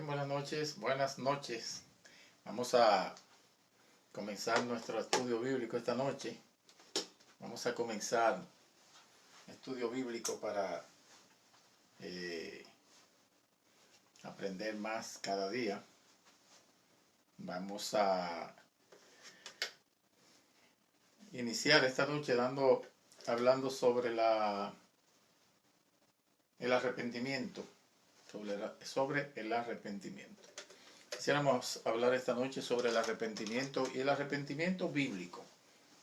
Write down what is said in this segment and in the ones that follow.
Bien, buenas noches, buenas noches. Vamos a comenzar nuestro estudio bíblico esta noche. Vamos a comenzar estudio bíblico para aprender más cada día. Vamos a iniciar esta noche hablando sobre el arrepentimiento. Sobre el arrepentimiento. Quisiéramos hablar esta noche sobre el arrepentimiento y el arrepentimiento bíblico.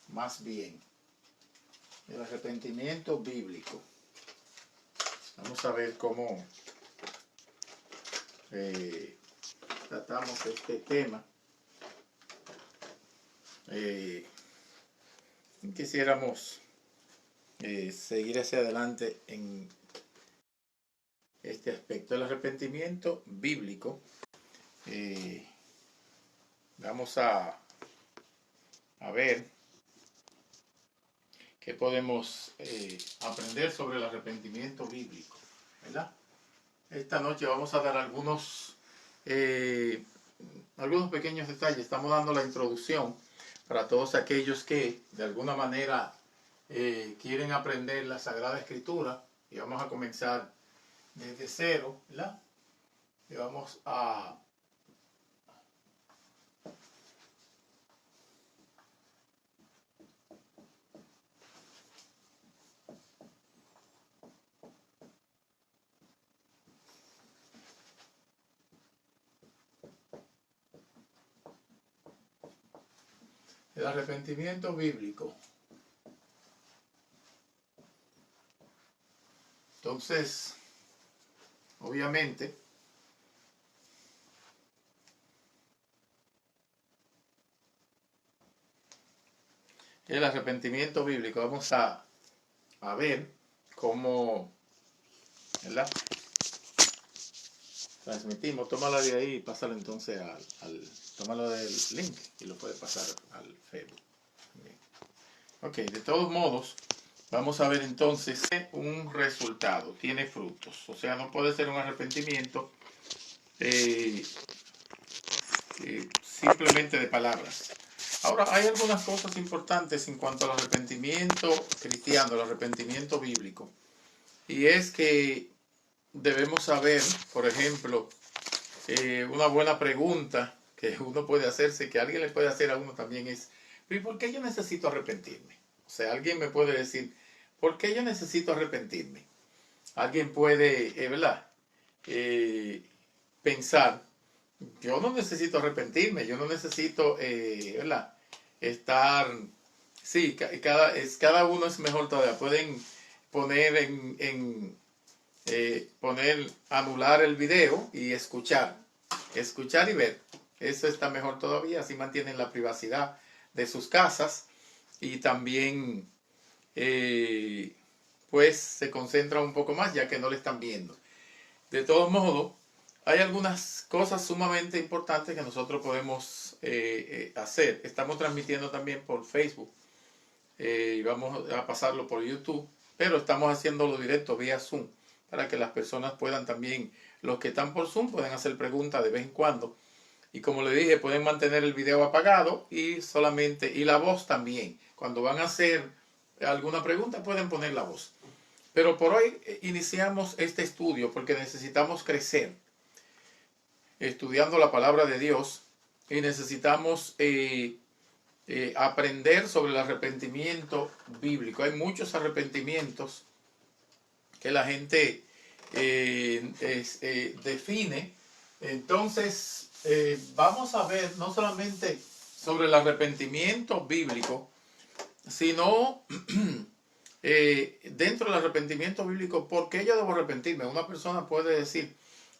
Más bien, el arrepentimiento bíblico. Vamos a ver cómo tratamos este tema. Quisiéramos seguir hacia adelante en este aspecto del arrepentimiento bíblico. Vamos a ver qué podemos aprender sobre el arrepentimiento bíblico, ¿verdad? Esta noche vamos a dar algunos pequeños detalles. Estamos dando la introducción para todos aquellos que de alguna manera quieren aprender la Sagrada Escritura, y vamos a comenzar desde cero, ¿verdad? Y vamos a el arrepentimiento bíblico. Entonces, obviamente, el arrepentimiento bíblico, vamos a ver cómo, ¿verdad? Transmitimos. Tómala de ahí y pásala entonces tómalo del link y lo puedes pasar al Facebook. Bien. Ok, de todos modos, vamos a ver entonces un resultado, tiene frutos. O sea, no puede ser un arrepentimiento simplemente de palabras. Ahora, hay algunas cosas importantes en cuanto al arrepentimiento cristiano, el arrepentimiento bíblico. Y es que debemos saber, por ejemplo, una buena pregunta que uno puede hacerse, que alguien le puede hacer a uno también es, ¿y por qué yo necesito arrepentirme? O sea, alguien me puede decir, ¿por qué yo necesito arrepentirme? Alguien puede, ¿verdad? Pensar, yo no necesito arrepentirme, yo no necesito, ¿verdad? Estar, sí, cada uno es mejor todavía. Pueden poner anular el video y escuchar y ver. Eso está mejor todavía, así mantienen la privacidad de sus casas y también pues se concentran un poco más ya que no le están viendo. De todos modos, hay algunas cosas sumamente importantes que nosotros podemos hacer. Estamos transmitiendo también por Facebook y vamos a pasarlo por YouTube, pero estamos haciéndolo directo vía Zoom para que las personas puedan también, los que están por Zoom pueden hacer preguntas de vez en cuando. Y como le dije, pueden mantener el video apagado y la voz también. Cuando van a hacer alguna pregunta pueden poner la voz. Pero por hoy iniciamos este estudio porque necesitamos crecer estudiando la palabra de Dios y necesitamos aprender sobre el arrepentimiento bíblico. Hay muchos arrepentimientos que la gente define. Entonces, vamos a ver no solamente sobre el arrepentimiento bíblico, sino dentro del arrepentimiento bíblico, ¿por qué yo debo arrepentirme? Una persona puede decir,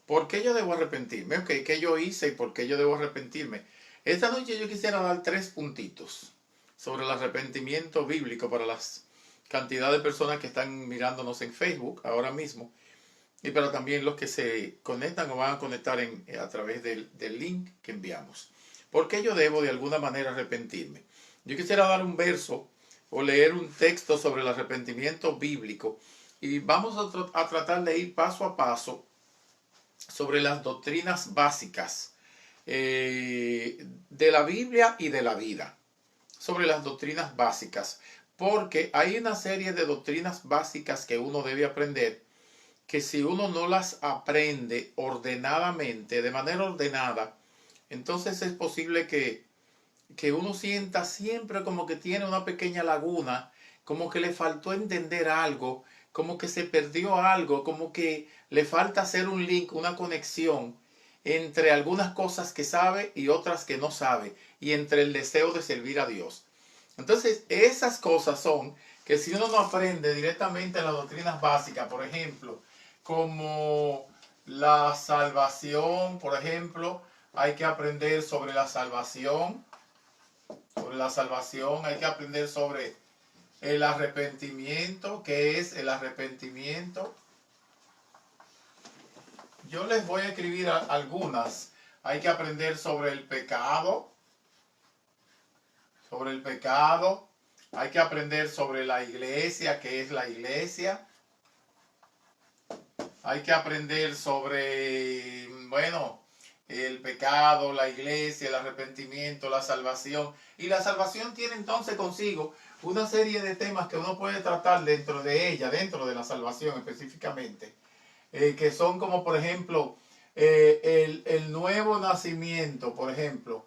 ¿por qué yo debo arrepentirme? Ok, ¿qué yo hice y por qué yo debo arrepentirme? Esta noche yo quisiera dar 3 puntitos sobre el arrepentimiento bíblico para las cantidad de personas que están mirándonos en Facebook ahora mismo, y para también los que se conectan o van a conectar a través del link que enviamos. ¿Por qué yo debo de alguna manera arrepentirme? Yo quisiera dar un verso o leer un texto sobre el arrepentimiento bíblico y vamos a tratar de ir paso a paso sobre las doctrinas básicas de la Biblia y de la vida. Sobre las doctrinas básicas. Porque hay una serie de doctrinas básicas que uno debe aprender, que si uno no las aprende ordenadamente, de manera ordenada, entonces es posible que uno sienta siempre como que tiene una pequeña laguna, como que le faltó entender algo, como que se perdió algo, como que le falta hacer un link, una conexión entre algunas cosas que sabe y otras que no sabe, y entre el deseo de servir a Dios. Entonces, esas cosas son que si uno no aprende directamente las doctrinas básicas, por ejemplo, como la salvación, por ejemplo, hay que aprender sobre la salvación. Sobre la salvación hay que aprender sobre el arrepentimiento. ¿Qué es el arrepentimiento? Yo les voy a escribir algunas. Hay que aprender sobre el pecado. Sobre el pecado. Hay que aprender sobre la iglesia. ¿Qué es la iglesia? Hay que aprender sobre, bueno, el pecado, la iglesia, el arrepentimiento, la salvación. Y la salvación tiene entonces consigo una serie de temas que uno puede tratar dentro de ella, dentro de la salvación específicamente, que son como por ejemplo el nuevo nacimiento, por ejemplo.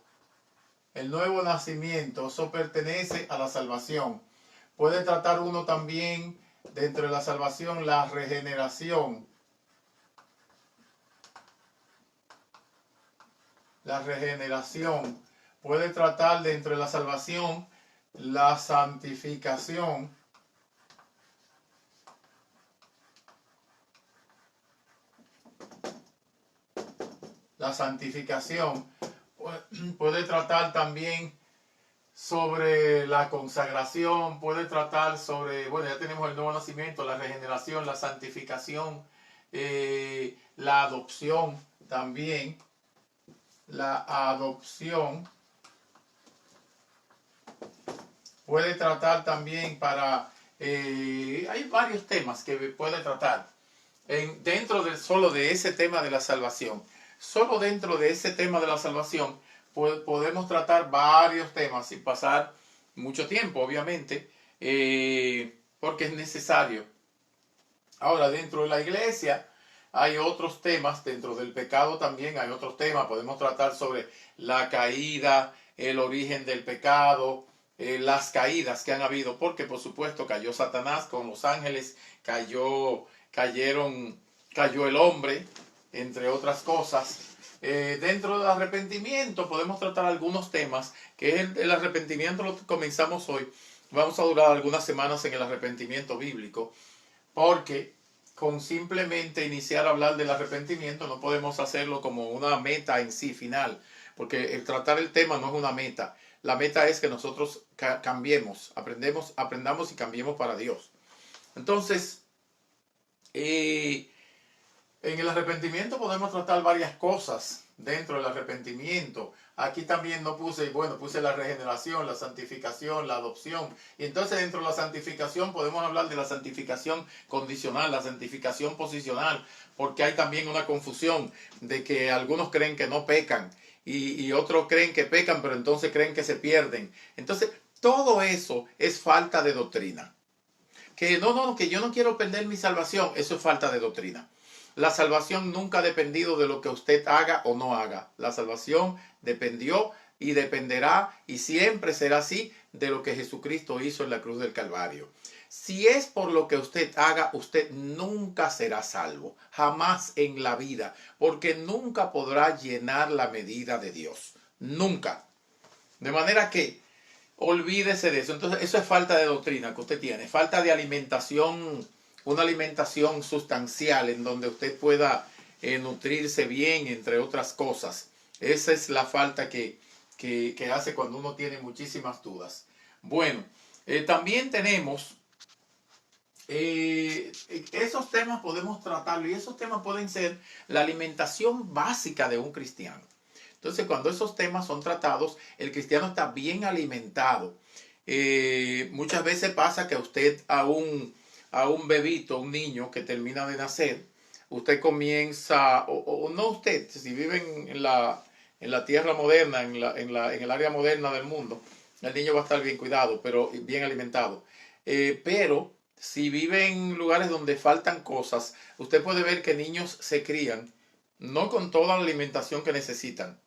El nuevo nacimiento, eso pertenece a la salvación. Puede tratar uno también dentro de la salvación la regeneración. La regeneración. Puede tratar dentro de la salvación la santificación. La santificación. Puede tratar también sobre la consagración. Puede tratar sobre, bueno, ya tenemos el nuevo nacimiento, la regeneración, la santificación, la adopción también. La adopción. Puede tratar también hay varios temas que puede tratar dentro solo de ese tema de la salvación. Solo dentro de ese tema de la salvación podemos tratar varios temas sin pasar mucho tiempo, obviamente, porque es necesario. Ahora, dentro de la iglesia hay otros temas, dentro del pecado también hay otros temas. Podemos tratar sobre la caída, el origen del pecado, las caídas que han habido, porque por supuesto cayó Satanás con los ángeles, cayó el hombre, entre otras cosas. Dentro del arrepentimiento podemos tratar algunos temas, que es el arrepentimiento, lo que comenzamos hoy. Vamos a durar algunas semanas en el arrepentimiento bíblico, porque con simplemente iniciar a hablar del arrepentimiento no podemos hacerlo como una meta en sí final, porque el tratar el tema no es una meta. La meta es que nosotros cambiemos, aprendamos y cambiemos para Dios. Entonces, en el arrepentimiento podemos tratar varias cosas dentro del arrepentimiento. Aquí también puse la regeneración, la santificación, la adopción. Y entonces dentro de la santificación podemos hablar de la santificación condicional, la santificación posicional, porque hay también una confusión de que algunos creen que no pecan y otros creen que pecan, pero entonces creen que se pierden. Entonces, todo eso es falta de doctrina. Que que yo no quiero perder mi salvación, eso es falta de doctrina. La salvación nunca ha dependido de lo que usted haga o no haga. La salvación dependió y dependerá y siempre será así de lo que Jesucristo hizo en la cruz del Calvario. Si es por lo que usted haga, usted nunca será salvo, jamás en la vida, porque nunca podrá llenar la medida de Dios. Nunca. De manera que olvídese de eso. Entonces, eso es falta de doctrina que usted tiene, falta de alimentación, una alimentación sustancial en donde usted pueda nutrirse bien, entre otras cosas. Esa es la falta que hace cuando uno tiene muchísimas dudas. Bueno, también tenemos esos temas podemos tratarlo y esos temas pueden ser la alimentación básica de un cristiano. Entonces, cuando esos temas son tratados, el cristiano está bien alimentado. Muchas veces pasa que usted a un bebito, un niño que termina de nacer, usted comienza, o no usted, si viven en la tierra moderna, en el área moderna del mundo, el niño va a estar bien cuidado, pero bien alimentado. Pero si vive en lugares donde faltan cosas, usted puede ver que niños se crían no con toda la alimentación que necesitan.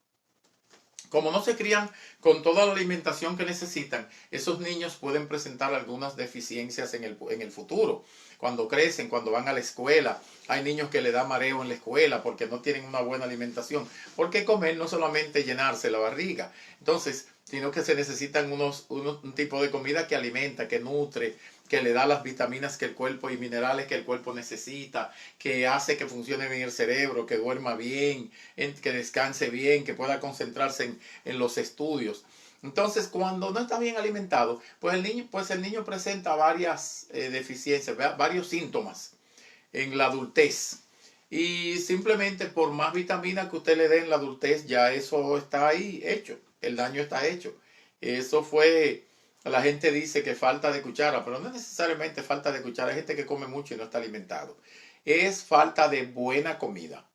Como no se crían con toda la alimentación que necesitan, esos niños pueden presentar algunas deficiencias en el futuro. Cuando crecen, cuando van a la escuela, hay niños que le da mareo en la escuela porque no tienen una buena alimentación. Porque comer no solamente llenarse la barriga, entonces, sino que se necesitan un tipo de comida que alimenta, que nutre, que le da las vitaminas que el cuerpo y minerales que el cuerpo necesita, que hace que funcione bien el cerebro, que duerma bien, que descanse bien, que pueda concentrarse en los estudios. Entonces, cuando no está bien alimentado, pues el niño presenta varias deficiencias, varios síntomas en la adultez. Y simplemente por más vitamina que usted le dé en la adultez, ya eso está ahí hecho. El daño está hecho. Eso fue, la gente dice que falta de cuchara, pero no es necesariamente falta de cuchara. Hay gente que come mucho y no está alimentado. Es falta de buena comida.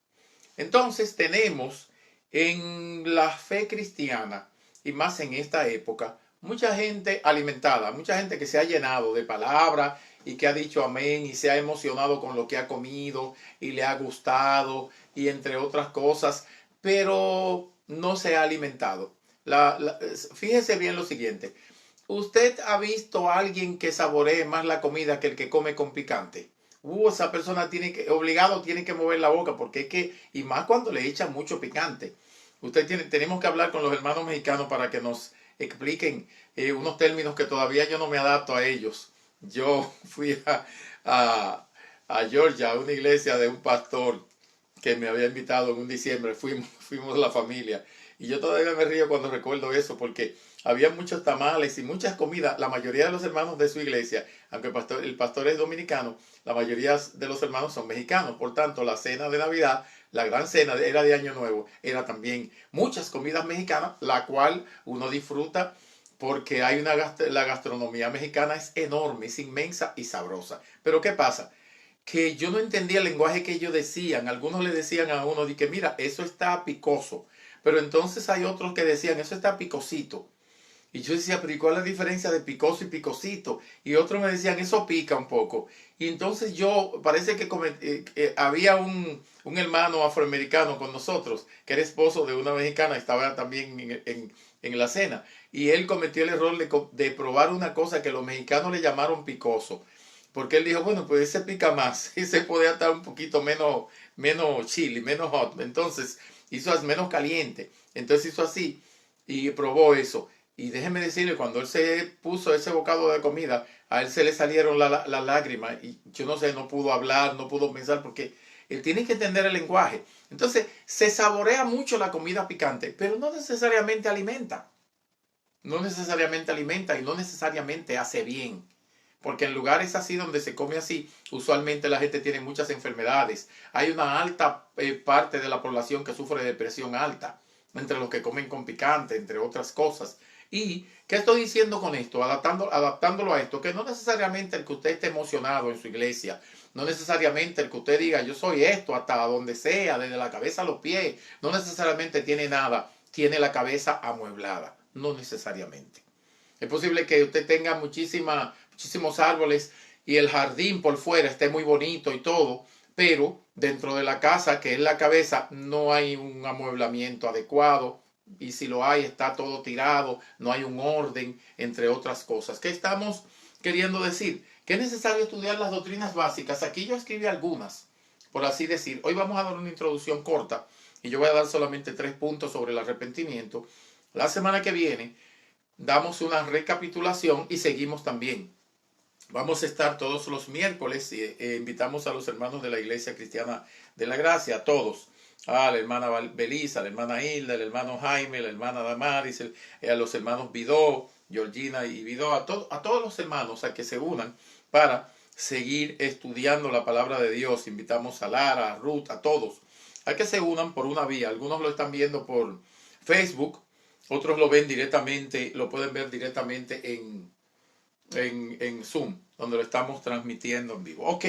Entonces tenemos en la fe cristiana, y más en esta época, mucha gente alimentada, mucha gente que se ha llenado de palabras y que ha dicho amén y se ha emocionado con lo que ha comido y le ha gustado y entre otras cosas, pero no se ha alimentado. Fíjese bien lo siguiente, ¿usted ha visto a alguien que saboree más la comida que el que come con picante? Esa persona tiene que mover la boca porque es que, y más cuando le echan mucho picante. Tenemos que hablar con los hermanos mexicanos para que nos expliquen unos términos que todavía yo no me adapto a ellos. Yo fui a Georgia, a una iglesia de un pastor que me había invitado en un diciembre, fuimos la familia. Y yo todavía me río cuando recuerdo eso, porque había muchos tamales y muchas comidas. La mayoría de los hermanos de su iglesia, aunque el pastor es dominicano, la mayoría de los hermanos son mexicanos. Por tanto, la cena de Navidad, la gran cena era de Año Nuevo, era también muchas comidas mexicanas, la cual uno disfruta porque la gastronomía mexicana es enorme, es inmensa y sabrosa. Pero ¿qué pasa? Que yo no entendía el lenguaje que ellos decían. Algunos le decían a uno, de que mira, eso está picoso. Pero entonces hay otros que decían, eso está picosito. Y yo decía, pero ¿y cuál es la diferencia de picoso y picosito? Y otros me decían, eso pica un poco. Y entonces parece que había un hermano afroamericano con nosotros, que era esposo de una mexicana, estaba también en la cena. Y él cometió el error de probar una cosa que los mexicanos le llamaron picoso. Porque él dijo, bueno, pues ese pica más, ese podía estar un poquito menos chili, menos hot. Entonces hizo menos caliente. Entonces hizo así y probó eso. Y déjeme decirle, cuando él se puso ese bocado de comida, a él se le salieron las lágrimas. Y yo no sé, no pudo hablar, no pudo pensar, porque él tiene que entender el lenguaje. Entonces, se saborea mucho la comida picante, pero no necesariamente alimenta. No necesariamente alimenta y no necesariamente hace bien. Porque en lugares así donde se come así, usualmente la gente tiene muchas enfermedades. Hay una alta parte de la población que sufre de depresión alta, entre los que comen con picante, entre otras cosas. ¿Y qué estoy diciendo con esto? Adaptándolo a esto, que no necesariamente el que usted esté emocionado en su iglesia, no necesariamente el que usted diga yo soy esto hasta donde sea, desde la cabeza a los pies, no necesariamente tiene nada, tiene la cabeza amueblada, no necesariamente. Es posible que usted tenga muchísimos árboles y el jardín por fuera esté muy bonito y todo, pero dentro de la casa, que es la cabeza, no hay un amueblamiento adecuado y si lo hay está todo tirado, no hay un orden, entre otras cosas. ¿Qué estamos queriendo decir? Que es necesario estudiar las doctrinas básicas. Aquí yo escribí algunas, por así decir. Hoy vamos a dar una introducción corta y yo voy a dar solamente 3 puntos sobre el arrepentimiento. La semana que viene damos una recapitulación y seguimos también. Vamos a estar todos los miércoles y invitamos a los hermanos de la Iglesia Cristiana de la Gracia, a todos, a la hermana Belisa, a la hermana Hilda, al hermano Jaime, a la hermana Damaris, a los hermanos Vidó, Georgina y Vidó, a todos los hermanos a que se unan para seguir estudiando la palabra de Dios. Invitamos a Lara, a Ruth, a todos, a que se unan por una vía. Algunos lo están viendo por Facebook, otros lo ven directamente, lo pueden ver directamente en Zoom, donde lo estamos transmitiendo en vivo. Ok,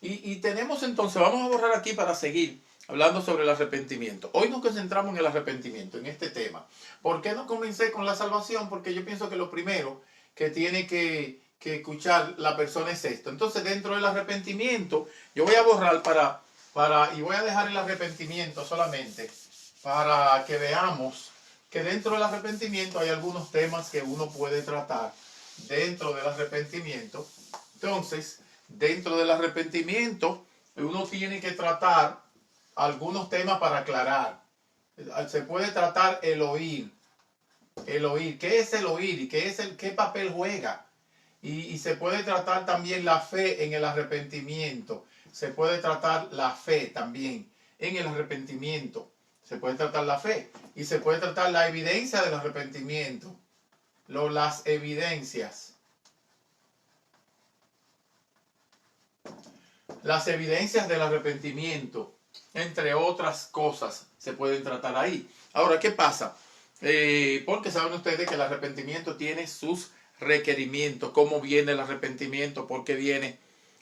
Y tenemos entonces, vamos a borrar aquí para seguir hablando sobre el arrepentimiento. Hoy nos concentramos en el arrepentimiento, en este tema. ¿Por qué no comencé con la salvación? Porque yo pienso que lo primero que tiene que escuchar la persona es esto. Entonces, dentro del arrepentimiento, yo voy a borrar y voy a dejar el arrepentimiento solamente para que veamos que dentro del arrepentimiento hay algunos temas que uno puede tratar dentro del arrepentimiento. Entonces, dentro del arrepentimiento, uno tiene que tratar algunos temas para aclarar. Se puede tratar el oír. El oír. ¿Qué es el oír? ¿Y qué papel juega? Y se puede tratar también la fe en el arrepentimiento. Se puede tratar la fe también en el arrepentimiento. Se puede tratar la fe. Y se puede tratar la evidencia del arrepentimiento. Las evidencias. Las evidencias del arrepentimiento, entre otras cosas, se pueden tratar ahí. Ahora, ¿qué pasa? Porque saben ustedes que el arrepentimiento tiene sus requerimientos. ¿Cómo viene el arrepentimiento? ¿Por qué viene?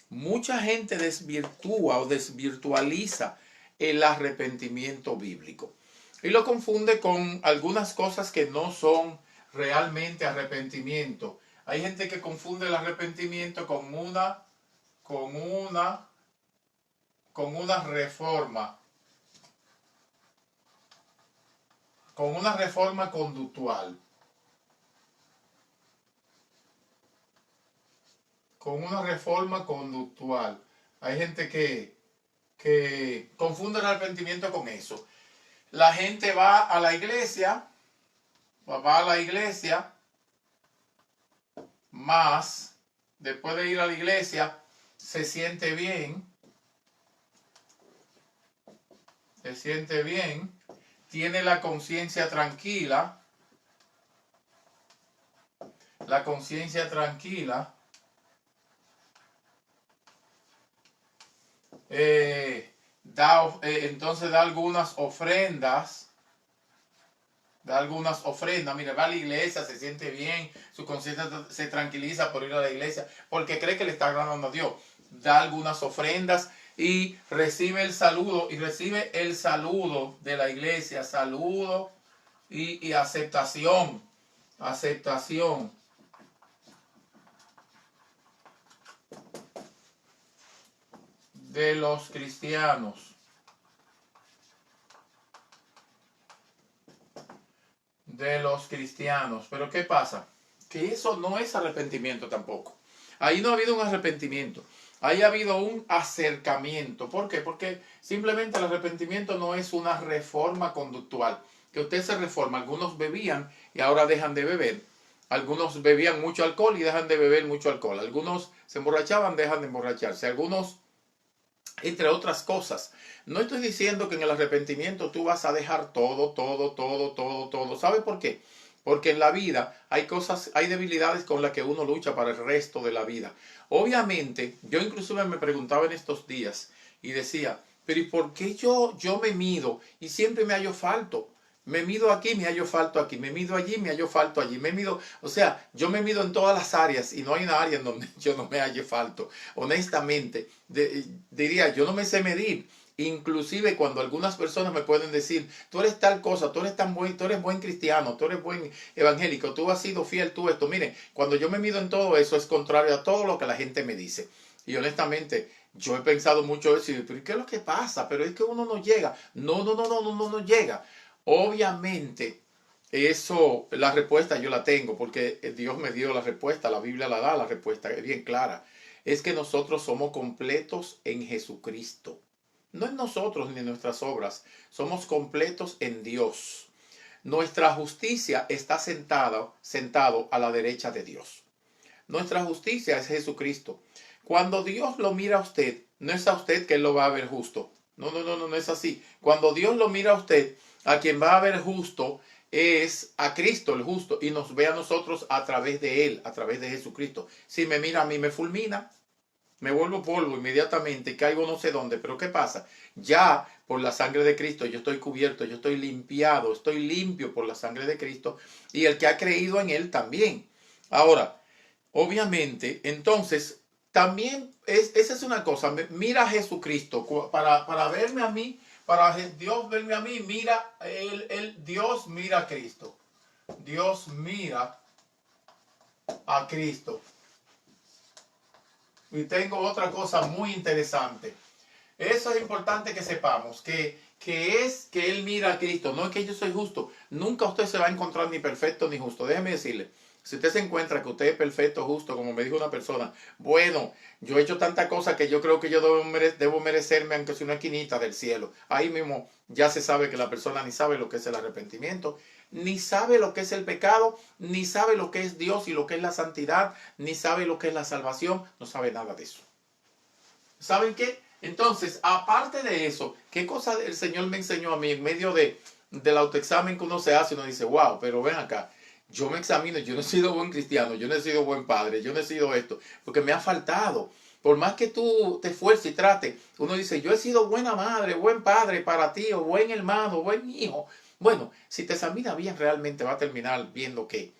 Mucha gente desvirtúa o desvirtualiza el arrepentimiento bíblico y lo confunde con algunas cosas que no son realmente arrepentimiento. Hay gente que confunde el arrepentimiento con una reforma, con una reforma conductual, con una reforma conductual. Hay gente que confunde el arrepentimiento con eso. La gente va a la iglesia, más después de ir a la iglesia se siente bien, tiene la conciencia tranquila, entonces da algunas ofrendas, mire, va a la iglesia, se siente bien, su conciencia se tranquiliza por ir a la iglesia, porque cree que le está agradando a Dios, da algunas ofrendas y recibe el saludo, de la iglesia, saludo y aceptación de los cristianos. Pero ¿qué pasa? Que eso no es arrepentimiento tampoco. Ahí no ha habido un arrepentimiento. Ahí ha habido un acercamiento. ¿Por qué? Porque simplemente el arrepentimiento no es una reforma conductual. Que usted se reforma. Algunos bebían y ahora dejan de beber. Algunos bebían mucho alcohol y dejan de beber mucho alcohol. Algunos se emborrachaban, dejan de emborracharse. Algunos, entre otras cosas. No estoy diciendo que en el arrepentimiento tú vas a dejar todo. ¿Sabe por qué? Porque en la vida hay debilidades con las que uno lucha para el resto de la vida. Obviamente, yo inclusive me preguntaba en estos días y decía, pero ¿y por qué yo me mido y siempre me hallo falto? Me mido aquí, me hallo falto aquí, me mido allí, me hallo falto allí, yo me mido en todas las áreas y no hay una área en donde yo no me halle falto. Honestamente, diría, yo no me sé medir. Inclusive cuando algunas personas me pueden decir, tú eres tal cosa, tú eres buen cristiano, tú eres buen evangélico, tú has sido fiel, tú esto. Miren, cuando yo me mido en todo eso es contrario a todo lo que la gente me dice. Y honestamente, yo he pensado mucho eso y digo, ¿pero qué es lo que pasa? Pero es que uno no llega. No llega. Obviamente, la respuesta yo la tengo porque Dios me dio la respuesta, la Biblia la da, la respuesta es bien clara. Es que nosotros somos completos en Jesucristo. No en nosotros ni en nuestras obras, somos completos en Dios. Nuestra justicia está sentado a la derecha de Dios. Nuestra justicia es Jesucristo. Cuando Dios lo mira a usted, no es a usted que él lo va a ver justo. No es así. Cuando Dios lo mira a usted, a quien va a ver justo es a Cristo el justo y nos ve a nosotros a través de él, a través de Jesucristo. Si me mira a mí, me fulmina. Me vuelvo polvo inmediatamente y caigo no sé dónde. Pero ¿qué pasa? Ya por la sangre de Cristo yo estoy cubierto, yo estoy limpiado, estoy limpio por la sangre de Cristo y el que ha creído en él también. Ahora, obviamente, entonces, también esa es una cosa. Mira a Jesucristo. Para verme a mí, para Dios verme a mí, mira, Dios mira a Cristo. Dios mira a Cristo. Y tengo otra cosa muy interesante. Eso es importante que sepamos, que es que Él mira a Cristo, no es que yo soy justo. Nunca usted se va a encontrar ni perfecto ni justo. Déjeme decirle, si usted se encuentra que usted es perfecto, justo, como me dijo una persona, bueno, yo he hecho tanta cosa que yo creo que yo debo merecerme, aunque sea una esquinita del cielo. Ahí mismo ya se sabe que la persona ni sabe lo que es el arrepentimiento, ni sabe lo que es el pecado, ni sabe lo que es Dios y lo que es la santidad, ni sabe lo que es la salvación, no sabe nada de eso. ¿Saben qué? Entonces, aparte de eso, ¿qué cosa el Señor me enseñó a mí en medio del autoexamen que uno se hace? Uno dice, wow, pero ven acá, yo me examino, yo no he sido buen cristiano, yo no he sido buen padre, yo no he sido esto, porque me ha faltado. Por más que tú te esfuerces y trates, uno dice, yo he sido buena madre, buen padre para ti, o buen hermano, buen hijo. Bueno, si te examina bien, realmente va a terminar viendo que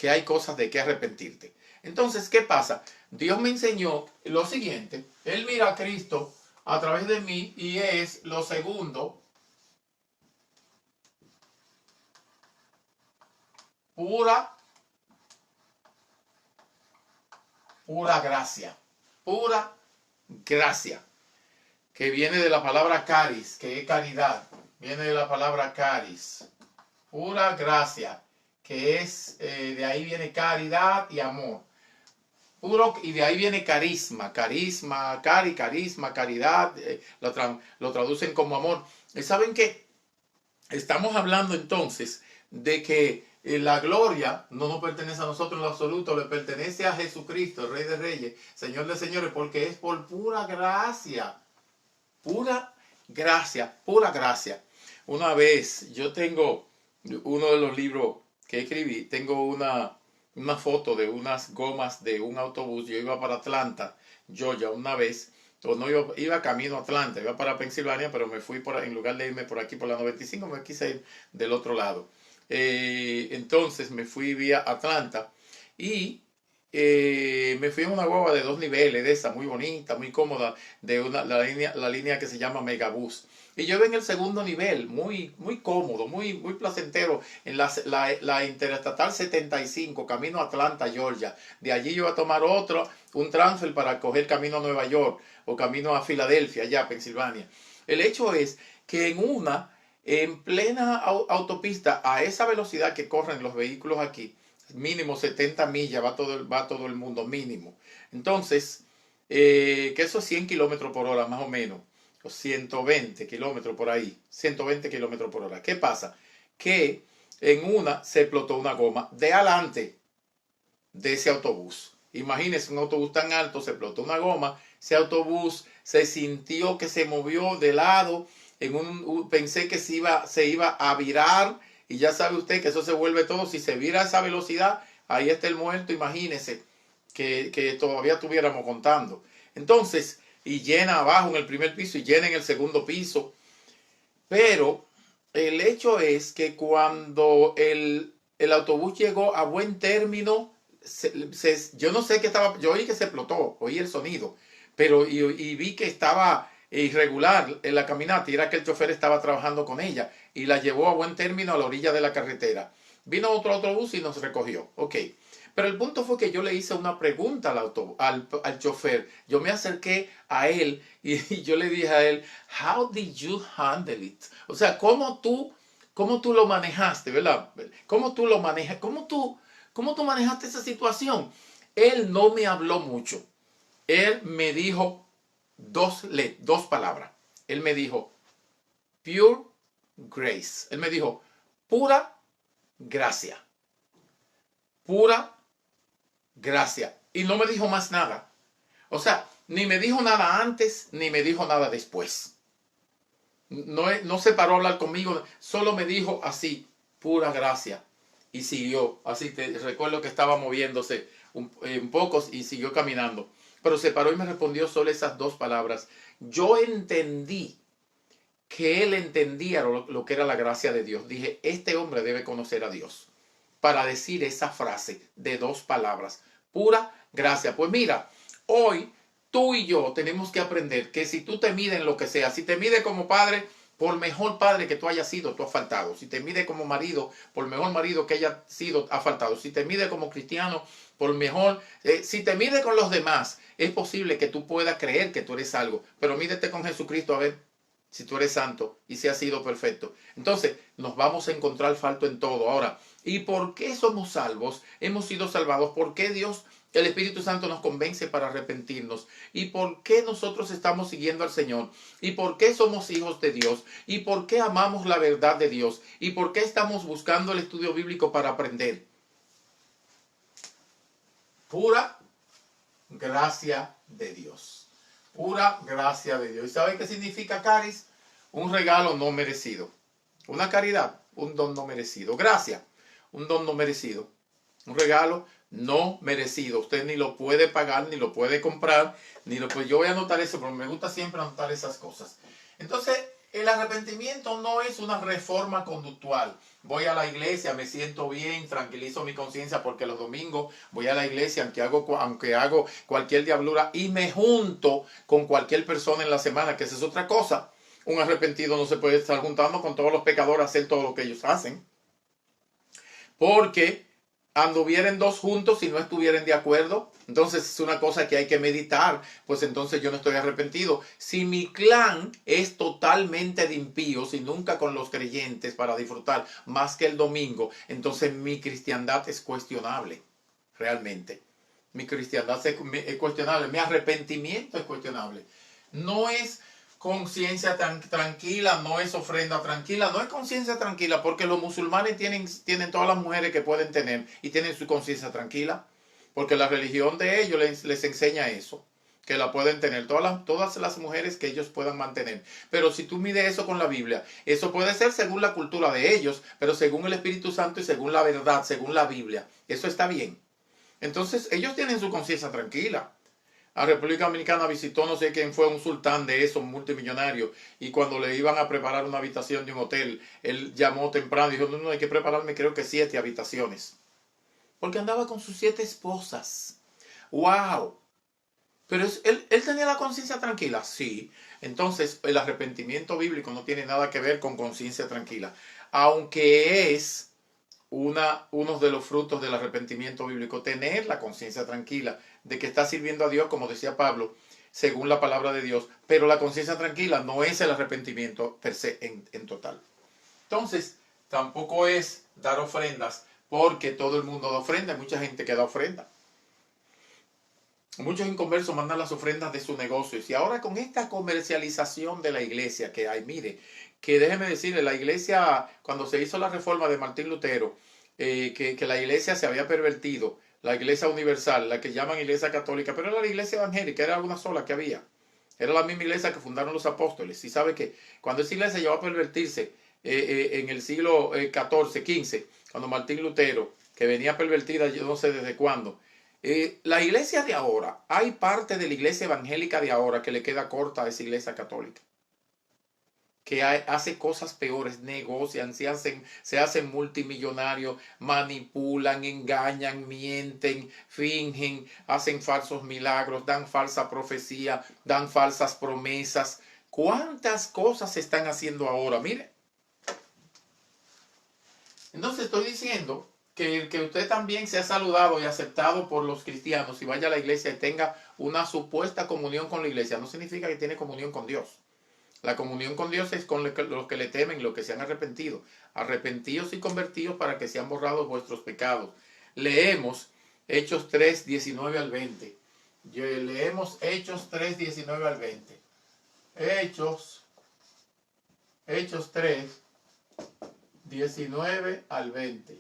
hay cosas de que arrepentirte. Entonces, ¿qué pasa? Dios me enseñó lo siguiente. Él mira a Cristo a través de mí y es lo segundo, pura gracia. Pura gracia. Que viene de la palabra caris, que es caridad. Viene de la palabra caris. Pura gracia, que es, de ahí viene caridad y amor. Puro, y de ahí viene carisma, carisma, caridad, lo traducen como amor. ¿Y saben qué? Estamos hablando entonces de que la gloria no nos pertenece a nosotros en lo absoluto, le pertenece a Jesucristo, Rey de Reyes, Señor de Señores, porque es por pura gracia. Pura gracia, pura gracia. Una vez, yo tengo uno de los libros que escribí, tengo una foto de unas gomas de un autobús. Yo iba para Atlanta, Georgia, una vez, o no iba camino a Atlanta, iba para Pensilvania, pero me fui en lugar de irme por aquí por la 95, me quise ir del otro lado. Entonces me fui vía Atlanta y me fui en una guagua de 2 niveles, de esa, muy bonita, muy cómoda, de la línea que se llama Megabus. Y yo iba en el segundo nivel, muy, muy cómodo, muy, muy placentero, en la Interestatal 75, camino a Atlanta, Georgia. De allí yo iba a tomar un transfer para coger camino a Nueva York o camino a Filadelfia, allá, Pensilvania. El hecho es que en plena autopista, a esa velocidad que corren los vehículos aquí, mínimo 70 millas va todo el mundo, mínimo. Entonces, que eso es 100 kilómetros por hora más o menos, o 120 kilómetros por ahí, 120 kilómetros por hora. ¿Qué pasa? Que en una se explotó una goma de adelante de ese autobús. Imagínense un autobús tan alto, se explotó una goma, ese autobús se sintió que se movió de lado, pensé que se iba a virar. Y ya sabe usted que eso se vuelve todo. Si se viera a esa velocidad, ahí está el muerto. Imagínese que todavía estuviéramos contando. Entonces, y llena abajo en el primer piso y llena en el segundo piso. Pero el hecho es que cuando el autobús llegó a buen término, yo no sé qué estaba, yo oí que se explotó, oí el sonido, pero y vi que estaba irregular en la caminata y era que el chofer estaba trabajando con ella y la llevó a buen término a la orilla de la carretera. Vino otro autobús y nos recogió. Ok. Pero el punto fue que yo le hice una pregunta al chofer. Yo me acerqué a él y yo le dije a él, how did you handle it? O sea, ¿cómo tú lo manejaste, verdad? ¿Cómo tú lo manejas? ¿Cómo tú manejaste esa situación? Él no me habló mucho. Él me dijo dos palabras. Él me dijo, pure grace. Él me dijo, pura gracia. Pura gracia. Y no me dijo más nada. O sea, ni me dijo nada antes, ni me dijo nada después. No se paró a hablar conmigo, solo me dijo así, pura gracia. Y siguió. Así recuerdo que estaba moviéndose un poco y siguió caminando. Pero se paró y me respondió solo esas dos palabras. Yo entendí que él entendía lo que era la gracia de Dios. Dije, este hombre debe conocer a Dios para decir esa frase de dos palabras. Pura gracia. Pues mira, hoy tú y yo tenemos que aprender que si tú te mides en lo que sea, si te mides como padre, por mejor padre que tú hayas sido, tú has faltado. Si te mide como marido, por mejor marido que haya sido, has faltado. Si te mide como cristiano, por mejor, si te mide con los demás, es posible que tú puedas creer que tú eres algo, pero mídete con Jesucristo a ver si tú eres santo y si has sido perfecto. Entonces nos vamos a encontrar falto en todo. Ahora, ¿y por qué somos salvos? Hemos sido salvados. ¿Por qué Dios, el Espíritu Santo, nos convence para arrepentirnos? ¿Y por qué nosotros estamos siguiendo al Señor? ¿Y por qué somos hijos de Dios? ¿Y por qué amamos la verdad de Dios? ¿Y por qué estamos buscando el estudio bíblico para aprender? Pura gracia de Dios. Pura gracia de Dios. ¿Y sabe qué significa caris? Un regalo no merecido. Una caridad, un don no merecido. Gracia, un don no merecido. Un regalo no merecido. Usted ni lo puede pagar, ni lo puede comprar, ni lo puede... Yo voy a anotar eso, pero me gusta siempre anotar esas cosas. Entonces, el arrepentimiento no es una reforma conductual. Voy a la iglesia, me siento bien, tranquilizo mi conciencia porque los domingos voy a la iglesia, aunque hago cualquier diablura y me junto con cualquier persona en la semana, que esa es otra cosa. Un arrepentido no se puede estar juntando con todos los pecadores a hacer todo lo que ellos hacen. Porque anduvieran dos juntos y no estuvieran de acuerdo, entonces es una cosa que hay que meditar, pues entonces yo no estoy arrepentido. Si mi clan es totalmente de impíos y nunca con los creyentes para disfrutar más que el domingo, entonces mi cristiandad es cuestionable, realmente. Mi cristiandad es cuestionable, mi arrepentimiento es cuestionable. No es conciencia tranquila, no es ofrenda tranquila, no es conciencia tranquila, porque los musulmanes tienen todas las mujeres que pueden tener y tienen su conciencia tranquila, porque la religión de ellos les enseña eso, que la pueden tener todas las mujeres que ellos puedan mantener. Pero si tú mides eso con la Biblia, eso puede ser según la cultura de ellos, pero según el Espíritu Santo y según la verdad, según la Biblia, eso está bien. Entonces ellos tienen su conciencia tranquila. A República Dominicana visitó no sé quién fue, un sultán de esos multimillonarios, y cuando le iban a preparar una habitación de un hotel, él llamó temprano y dijo, no, hay que prepararme creo que 7 habitaciones. Porque andaba con sus 7 esposas. ¡Wow! Pero él tenía la conciencia tranquila, sí. Entonces el arrepentimiento bíblico no tiene nada que ver con conciencia tranquila, aunque es uno de los frutos del arrepentimiento bíblico, tener la conciencia tranquila de que está sirviendo a Dios, como decía Pablo, según la palabra de Dios, pero la conciencia tranquila no es el arrepentimiento per se en total. Entonces, tampoco es dar ofrendas, porque todo el mundo da ofrenda, hay mucha gente que da ofrenda. Muchos inconversos mandan las ofrendas de sus negocios, y ahora con esta comercialización de la iglesia que hay, mire, que déjeme decirle, la iglesia, cuando se hizo la reforma de Martín Lutero, que la iglesia se había pervertido, la iglesia universal, la que llaman iglesia católica, pero era la iglesia evangélica, era una sola que había. Era la misma iglesia que fundaron los apóstoles. Y sabe que cuando esa iglesia llegó a pervertirse en el siglo XIV, XV, cuando Martín Lutero, que venía pervertida yo no sé desde cuándo, la iglesia de ahora, hay parte de la iglesia evangélica de ahora que le queda corta a esa iglesia católica, que hace cosas peores, negocian, se hacen multimillonarios, manipulan, engañan, mienten, fingen, hacen falsos milagros, dan falsa profecía, dan falsas promesas. ¿Cuántas cosas se están haciendo ahora? Mire. Entonces estoy diciendo que usted también sea saludado y aceptado por los cristianos y vaya a la iglesia y tenga una supuesta comunión con la iglesia, no significa que tiene comunión con Dios. La comunión con Dios es con los que le temen, los que se han arrepentido. Arrepentidos y convertidos para que sean borrados vuestros pecados. Leemos Hechos 3, 19 al 20. Leemos Hechos 3, 19 al 20. Hechos 3, 19 al 20.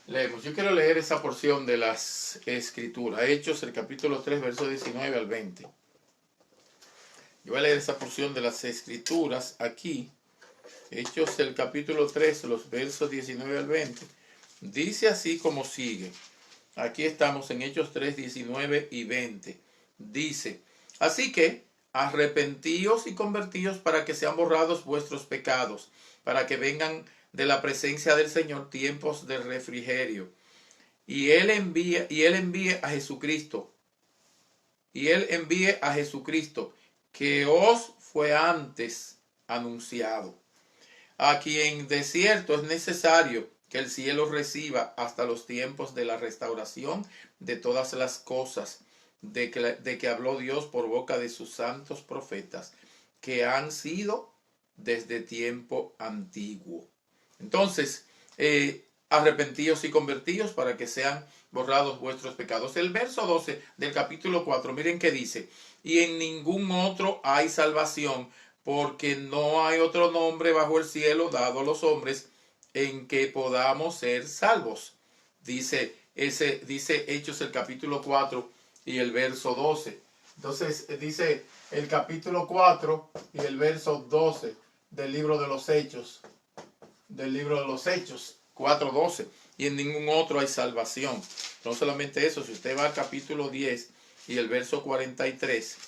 Leemos. Yo quiero leer esa porción de las Escrituras. Hechos, el capítulo 3, verso 19 al 20. Yo voy a leer esa porción de las Escrituras aquí. Hechos, el capítulo 3, los versos 19 al 20. Dice así como sigue. Aquí estamos en Hechos 3, 19 y 20. Dice, así que arrepentíos y convertíos para que sean borrados vuestros pecados, para que vengan de la presencia del Señor tiempos de refrigerio. Y Él envíe a Jesucristo, y Él envíe a Jesucristo, que os fue antes anunciado, a quien de cierto es necesario que el cielo reciba hasta los tiempos de la restauración de todas las cosas, de que habló Dios por boca de sus santos profetas, que han sido desde tiempo antiguo. Entonces, arrepentíos y convertíos para que sean borrados vuestros pecados. El verso 12 del capítulo 4, miren qué dice: y en ningún otro hay salvación, porque no hay otro nombre bajo el cielo dado a los hombres en que podamos ser salvos. Dice Hechos el capítulo 4 y el verso 12. Entonces dice el capítulo 4 y el verso 12 del libro de los Hechos. Del libro de los Hechos 4:12. Y en ningún otro hay salvación. No solamente eso, si usted va al capítulo 10 y el verso 43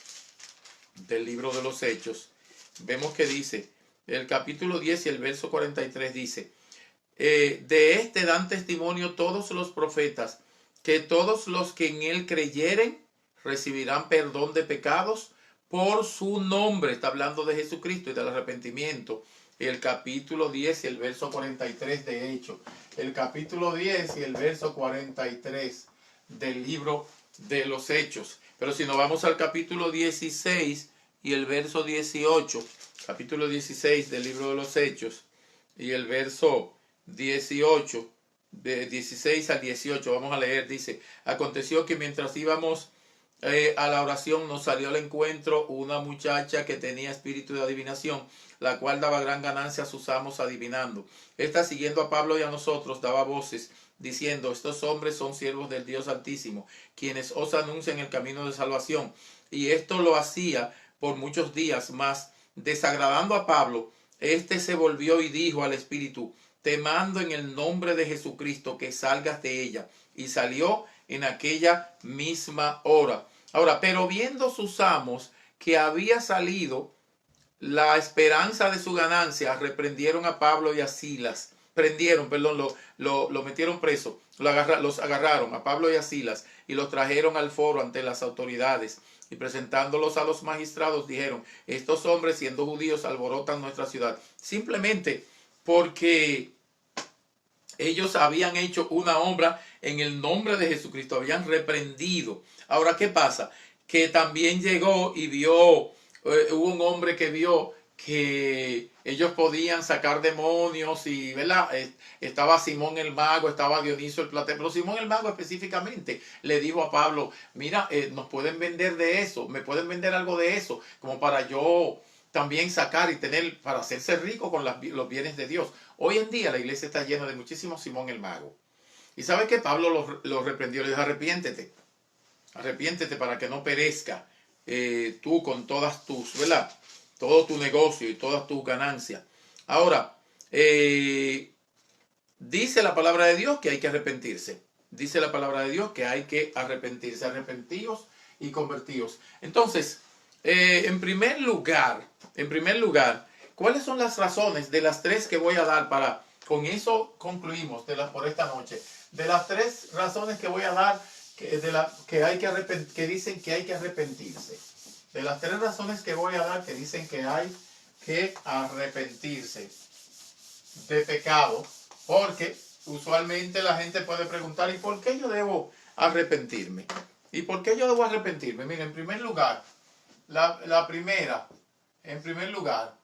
del libro de los Hechos, vemos que dice, el capítulo 10 y el verso 43 dice: de este dan testimonio todos los profetas, que todos los que en él creyeren recibirán perdón de pecados por su nombre. Está hablando de Jesucristo y del arrepentimiento. El capítulo 10 y el verso 43 de Hechos. El capítulo 10 y el verso 43 del libro de los Hechos. Pero si nos vamos al capítulo 16 y el verso 18, capítulo 16 del libro de los Hechos y el verso 18, de 16 al 18, vamos a leer, dice: aconteció que mientras íbamos a la oración, nos salió al encuentro una muchacha que tenía espíritu de adivinación, la cual daba gran ganancia a sus amos adivinando. Esta, siguiendo a Pablo y a nosotros, daba voces diciendo: estos hombres son siervos del Dios Altísimo, quienes os anuncian el camino de salvación. Y esto lo hacía por muchos días, mas desagradando a Pablo, este se volvió y dijo al espíritu: te mando en el nombre de Jesucristo que salgas de ella. Y salió en aquella misma hora. Ahora, pero viendo sus amos que había salido la esperanza de su ganancia, reprendieron a Pablo y a Silas. Lo metieron preso. Los agarraron a Pablo y a Silas y los trajeron al foro ante las autoridades. Y presentándolos a los magistrados, dijeron: estos hombres, siendo judíos, alborotan nuestra ciudad, simplemente porque ellos habían hecho una obra en el nombre de Jesucristo, habían reprendido. Ahora, ¿qué pasa? Que también llegó y vio, hubo un hombre que vio que ellos podían sacar demonios y, ¿verdad? Estaba Simón el mago, estaba Dionisio el platero, pero Simón el mago específicamente le dijo a Pablo: mira, nos pueden vender de eso, me pueden vender algo de eso, como para yo también sacar y tener, para hacerse rico con los bienes de Dios. Hoy en día la iglesia está llena de muchísimos Simón el mago. Y sabe que Pablo lo reprendió, le dijo: arrepiéntete para que no perezca tú con todas tus, ¿verdad? Todo tu negocio y todas tus ganancias. Ahora, dice la palabra de Dios que hay que arrepentirse. Dice la palabra de Dios que hay que arrepentirse. Arrepentíos y convertíos. Entonces, en primer lugar, ¿cuáles son las razones de las tres que voy a dar para, con eso concluimos por esta noche? De las tres razones que voy a dar que dicen que hay que arrepentirse. De las tres razones que voy a dar que dicen que hay que arrepentirse de pecado, porque usualmente la gente puede preguntar: ¿y por qué yo debo arrepentirme? ¿Y por qué yo debo arrepentirme? Mira, en primer lugar, la primera, en primer lugar,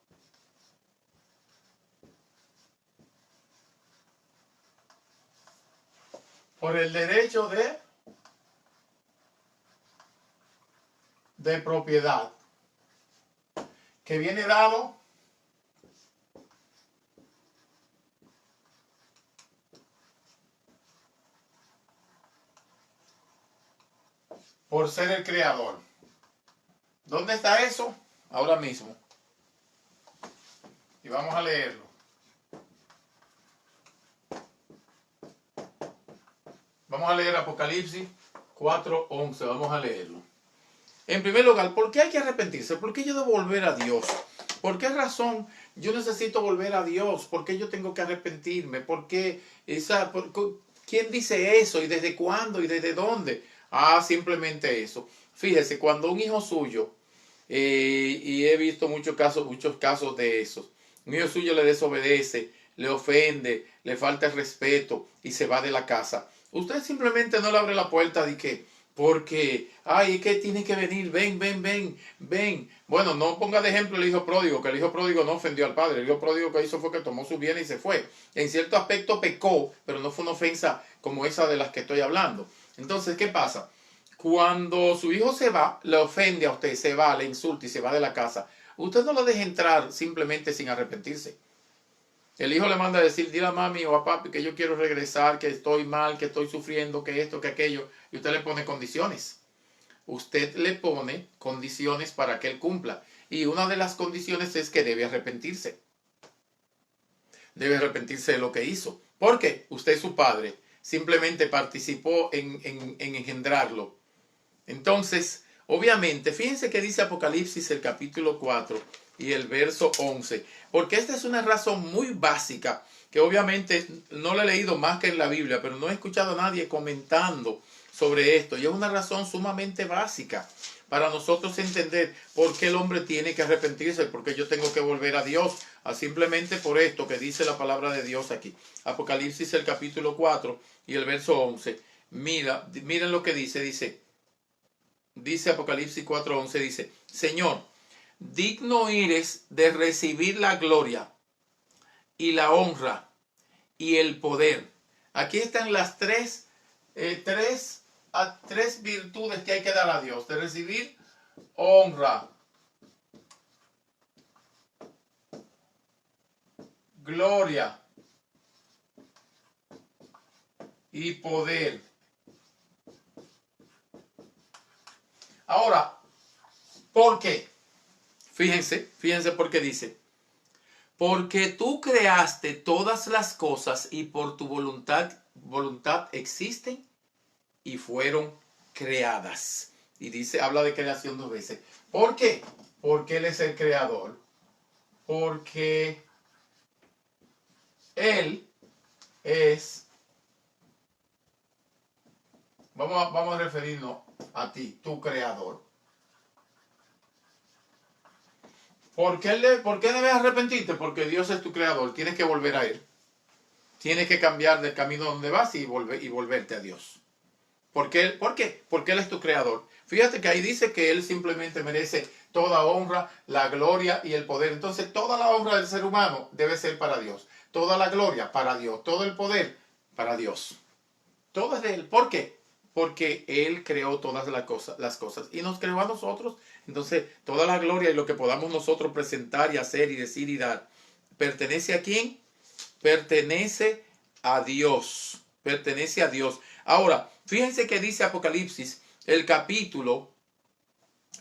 por el derecho de propiedad que viene dado por ser el creador. ¿Dónde está eso? Ahora mismo. Y vamos a leerlo. Vamos a leer Apocalipsis 4:11. Vamos a leerlo. En primer lugar, ¿por qué hay que arrepentirse? ¿Por qué yo debo volver a Dios? ¿Por qué razón yo necesito volver a Dios? ¿Por qué yo tengo que arrepentirme? ¿Por qué ¿quién dice eso? ¿Y desde cuándo? ¿Y desde dónde? Simplemente eso. Fíjese, cuando un hijo suyo, y he visto muchos casos de esos, un hijo suyo le desobedece, le ofende, le falta el respeto y se va de la casa. Usted simplemente no le abre la puerta de que, porque, ay, es que tiene que venir, ven, ven, ven, ven. Bueno, no ponga de ejemplo el hijo pródigo, que el hijo pródigo no ofendió al padre. El hijo pródigo que hizo fue que tomó su bien y se fue. En cierto aspecto pecó, pero no fue una ofensa como esa de las que estoy hablando. Entonces, ¿qué pasa? Cuando su hijo se va, le ofende a usted, se va, le insulta y se va de la casa, usted no lo deje entrar simplemente sin arrepentirse. El hijo le manda a decir, dile a mami o a papi que yo quiero regresar, que estoy mal, que estoy sufriendo, que esto, que aquello, y usted le pone condiciones. Usted le pone condiciones para que él cumpla. Y una de las condiciones es que debe arrepentirse. Debe arrepentirse de lo que hizo. ¿Por qué? Usted es su padre. Simplemente participó en engendrarlo. Entonces, obviamente, fíjense que dice Apocalipsis el capítulo 4 y el verso 11, porque esta es una razón muy básica que obviamente no la he leído más que en la Biblia, pero no he escuchado a nadie comentando sobre esto, y es una razón sumamente básica para nosotros entender por qué el hombre tiene que arrepentirse, porque yo tengo que volver a Dios, a simplemente por esto que dice la palabra de Dios aquí. Apocalipsis el capítulo 4 y el verso 11, miren lo que dice Apocalipsis 4:11, dice, Señor, digno eres de recibir la gloria y la honra y el poder. Aquí están las tres virtudes que hay que dar a Dios, de recibir honra, gloria y poder. Ahora, ¿por qué? Fíjense por qué dice, porque tú creaste todas las cosas y por tu voluntad existen y fueron creadas. Y dice, habla de creación dos veces. ¿Por qué? Porque Él es el creador. Porque Él es, vamos a referirnos a ti, tu creador. ¿Por qué debes arrepentirte? Porque Dios es tu creador. Tienes que volver a Él. Tienes que cambiar del camino donde vas y volverte a Dios. ¿Por qué? Porque Él es tu creador. Fíjate que ahí dice que Él simplemente merece toda honra, la gloria y el poder. Entonces, toda la honra del ser humano debe ser para Dios. Toda la gloria para Dios. Todo el poder para Dios. Todo es de Él. ¿Por qué? Porque Él creó todas las cosas y nos creó a nosotros. Entonces, toda la gloria y lo que podamos nosotros presentar y hacer y decir y dar, ¿pertenece a quién? Pertenece a Dios. Pertenece a Dios. Ahora, fíjense que dice Apocalipsis, el capítulo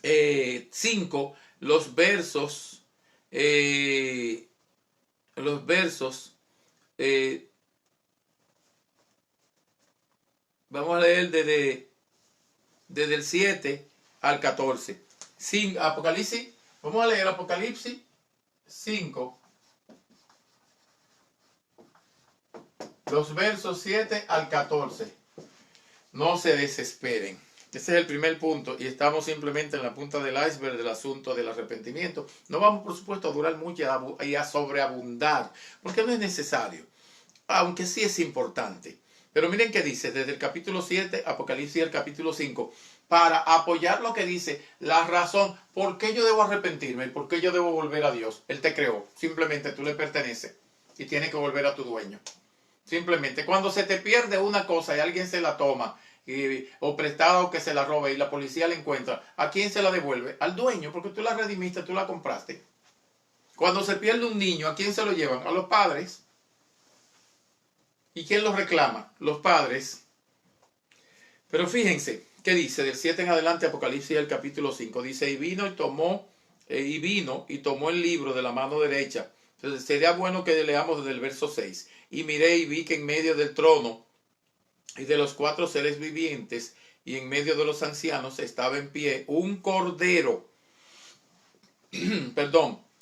5, los versos, vamos a leer desde el 7 al 14. Sin Apocalipsis, vamos a leer Apocalipsis 5, los versos 7 al 14. No se desesperen. Ese es el primer punto y estamos simplemente en la punta del iceberg del asunto del arrepentimiento. No vamos, por supuesto, a durar mucho y a sobreabundar, porque no es necesario, aunque sí es importante. Pero miren qué dice, desde el capítulo 7, Apocalipsis el capítulo 5, para apoyar lo que dice, la razón por qué yo debo arrepentirme, por qué yo debo volver a Dios. Él te creó, simplemente tú le perteneces y tienes que volver a tu dueño. Simplemente, cuando se te pierde una cosa y alguien se la toma, o prestado que se la robe y la policía la encuentra, ¿a quién se la devuelve? Al dueño, porque tú la redimiste, tú la compraste. Cuando se pierde un niño, ¿a quién se lo llevan? A los padres. ¿Y quién los reclama? Los padres. Pero fíjense, ¿qué dice? Del 7 en adelante, Apocalipsis, el capítulo 5, dice, y vino y tomó el libro de la mano derecha. Entonces sería bueno que leamos desde el verso 6. Y miré y vi que en medio del trono y de los 4 seres vivientes y en medio de los ancianos estaba en pie un cordero,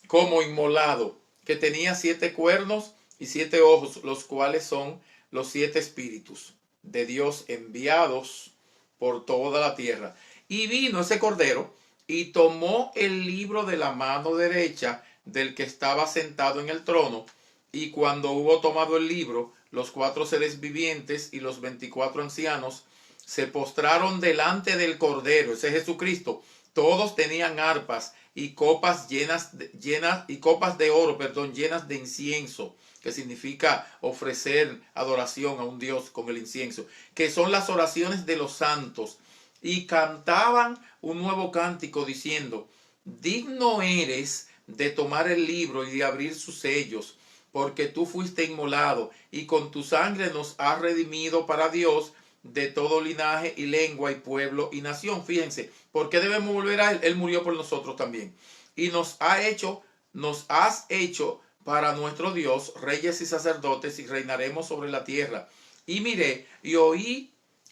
como inmolado, que tenía 7 cuernos y 7 ojos, los cuales son los 7 espíritus de Dios enviados por toda la tierra. Y vino ese cordero y tomó el libro de la mano derecha del que estaba sentado en el trono. Y cuando hubo tomado el libro, los 4 seres vivientes y los 24 ancianos se postraron delante del cordero, ese es Jesucristo. Todos tenían arpas y copas copas de oro, llenas de incienso, que significa ofrecer adoración a un Dios con el incienso, que son las oraciones de los santos. Y cantaban un nuevo cántico diciendo: digno eres de tomar el libro y de abrir sus sellos, porque tú fuiste inmolado y con tu sangre nos has redimido para Dios de todo linaje y lengua y pueblo y nación. Fíjense, ¿por qué debemos volver a él? Él murió por nosotros también. Y nos has hecho para nuestro Dios reyes y sacerdotes, y reinaremos sobre la tierra. Y miré y oí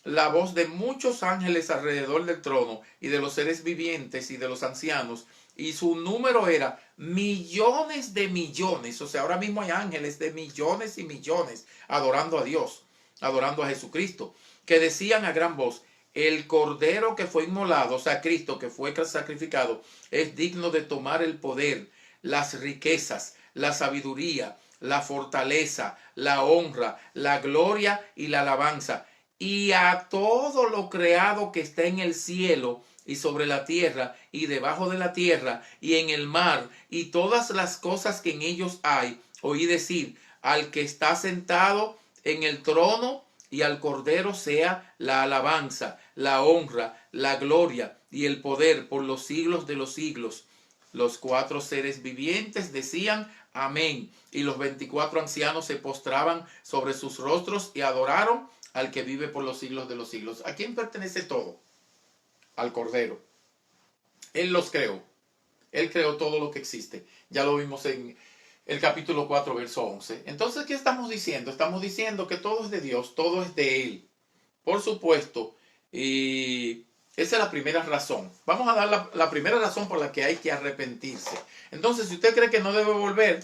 la voz de muchos ángeles alrededor del trono y de los seres vivientes y de los ancianos, y su número era millones de millones. O sea, ahora mismo hay ángeles de millones y millones adorando a Dios, adorando a Jesucristo, que decían a gran voz: el cordero que fue inmolado, o sea, Cristo que fue sacrificado, es digno de tomar el poder, las riquezas, la sabiduría, la fortaleza, la honra, la gloria y la alabanza. Y a todo lo creado que está en el cielo y sobre la tierra y debajo de la tierra y en el mar y todas las cosas que en ellos hay, oí decir: al que está sentado en el trono y al cordero sea la alabanza, la honra, la gloria y el poder por los siglos de los siglos. Los 4 seres vivientes decían: amén. Y los 24 ancianos se postraban sobre sus rostros y adoraron al que vive por los siglos de los siglos. ¿A quién pertenece todo? Al Cordero. Él los creó. Él creó todo lo que existe. Ya lo vimos en el capítulo 4, verso 11. Entonces, ¿qué estamos diciendo? Estamos diciendo que todo es de Dios, todo es de Él. Por supuesto. Y esa es la primera razón. Vamos a dar la primera razón por la que hay que arrepentirse. Entonces, si usted cree que no debe volver,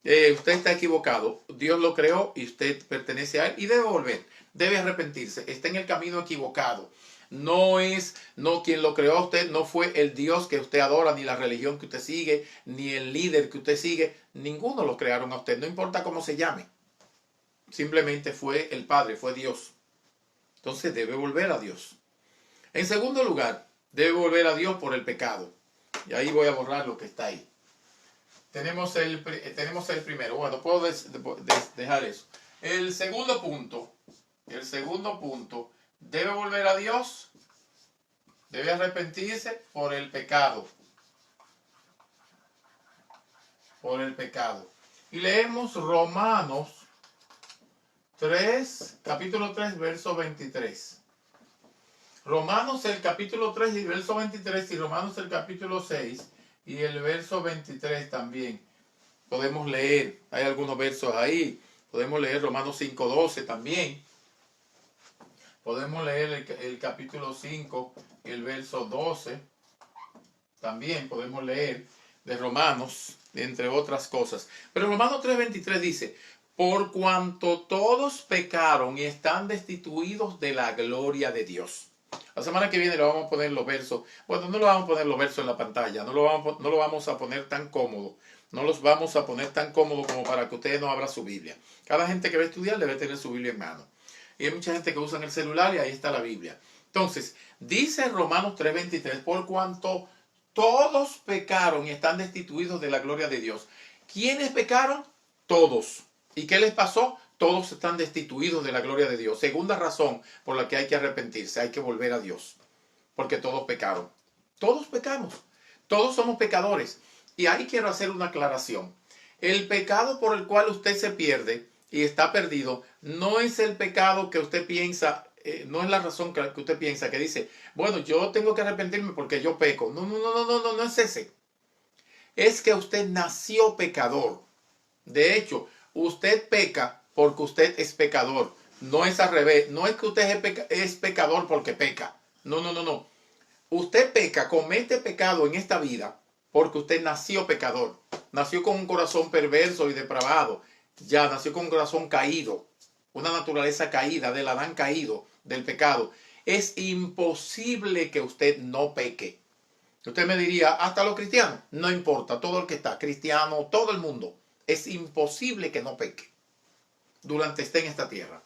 usted está equivocado. Dios lo creó y usted pertenece a Él y debe volver. Debe arrepentirse. Está en el camino equivocado. No quien lo creó a usted, no fue el Dios que usted adora, ni la religión que usted sigue, ni el líder que usted sigue. Ninguno lo crearon a usted, no importa cómo se llame. Simplemente fue el Padre, fue Dios. Entonces debe volver a Dios. En segundo lugar, debe volver a Dios por el pecado. Y ahí voy a borrar lo que está ahí. Tenemos el primero. Bueno, puedo dejar eso. El segundo punto, debe volver a Dios, debe arrepentirse por el pecado. Por el pecado. Y leemos Romanos 3, capítulo 3, verso 23. Romanos el capítulo 3 y verso 23 y Romanos el capítulo 6 y el verso 23 también. Podemos leer, hay algunos versos ahí. Podemos leer Romanos 5:12 también. Podemos leer el capítulo 5 y el verso 12. También podemos leer de Romanos, entre otras cosas. Pero Romanos 3:23 dice: por cuanto todos pecaron y están destituidos de la gloria de Dios. La semana que viene le vamos a poner los versos. Bueno, no lo vamos a poner los versos en la pantalla. No lo vamos a poner tan cómodo. No los vamos a poner tan cómodo como para que usted no abra su Biblia. Cada gente que va a estudiar debe tener su Biblia en mano. Y hay mucha gente que usa el celular y ahí está la Biblia. Entonces, dice Romanos 3:23, por cuanto todos pecaron y están destituidos de la gloria de Dios. ¿Quiénes pecaron? Todos. ¿Y qué les pasó? Todos están destituidos de la gloria de Dios. Segunda razón por la que hay que arrepentirse, hay que volver a Dios. Porque todos pecaron. Todos pecamos. Todos somos pecadores. Y ahí quiero hacer una aclaración. El pecado por el cual usted se pierde y está perdido, no es el pecado que usted piensa, no es la razón que usted piensa, que dice, bueno, yo tengo que arrepentirme porque yo peco. No es ese. Es que usted nació pecador. De hecho, usted peca porque usted es pecador. No es al revés. No es que usted es pecador porque peca. No. Usted peca, comete pecado en esta vida porque usted nació pecador. Nació con un corazón perverso y depravado. Ya nació con un corazón caído. Una naturaleza caída, del Adán caído, del pecado. Es imposible que usted no peque. Usted me diría, hasta los cristianos, no importa, todo el que está, cristiano, todo el mundo, es imposible que no peque durante esté en esta tierra.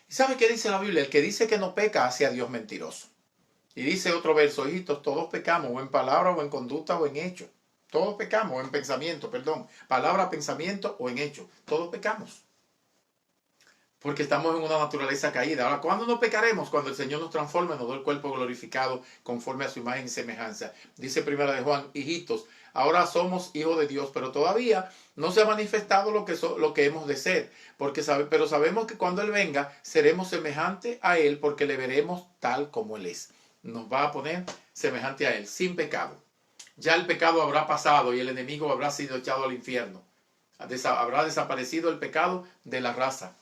¿Y sabe qué dice la Biblia? El que dice que no peca hace a Dios mentiroso. Y dice otro verso, hijitos, todos pecamos, o en palabra, o en conducta, o en hecho. Todos pecamos, o en pensamiento, perdón, palabra, pensamiento, o en hecho. Todos pecamos. Porque estamos en una naturaleza caída. Ahora, ¿cuándo no pecaremos? Cuando el Señor nos transforme, nos dé el cuerpo glorificado conforme a su imagen y semejanza. Dice primera de Juan, hijitos, ahora somos hijos de Dios, pero todavía no se ha manifestado lo que hemos de ser. Pero sabemos que cuando Él venga, seremos semejantes a Él porque le veremos tal como Él es. Nos va a poner semejante a Él, sin pecado. Ya el pecado habrá pasado y el enemigo habrá sido echado al infierno. Habrá desaparecido el pecado de la raza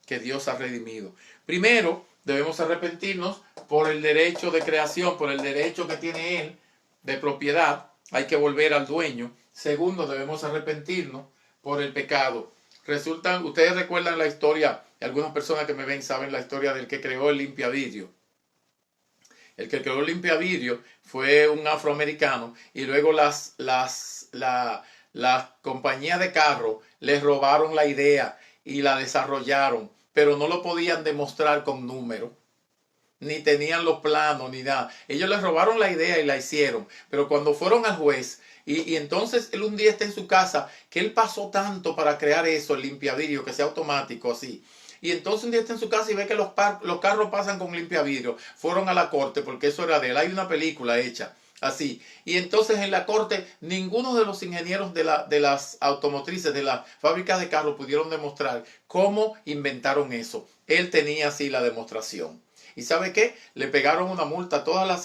que Dios ha redimido. Primero, debemos arrepentirnos por el derecho de creación, por el derecho que tiene Él de propiedad. Hay que volver al dueño. Segundo, debemos arrepentirnos por el pecado. Ustedes recuerdan la historia, algunas personas que me ven saben la historia del que creó el limpiavidrio. El que creó el limpiavidrio fue un afroamericano y luego las compañías de carro les robaron la idea y la desarrollaron, pero no lo podían demostrar con números, ni tenían los planos, ni nada. Ellos les robaron la idea y la hicieron, pero cuando fueron al juez, y entonces él un día está en su casa, que él pasó tanto para crear eso, el limpiavidrio, que sea automático así. Y entonces un día está en su casa y ve que los carros pasan con limpiavidrio. Fueron a la corte porque eso era de él. Hay una película hecha así. Y entonces en la corte ninguno de los ingenieros de las automotrices, de las fábricas de carros pudieron demostrar cómo inventaron eso. Él tenía así la demostración. ¿Y sabe qué? Le pegaron una multa a todas las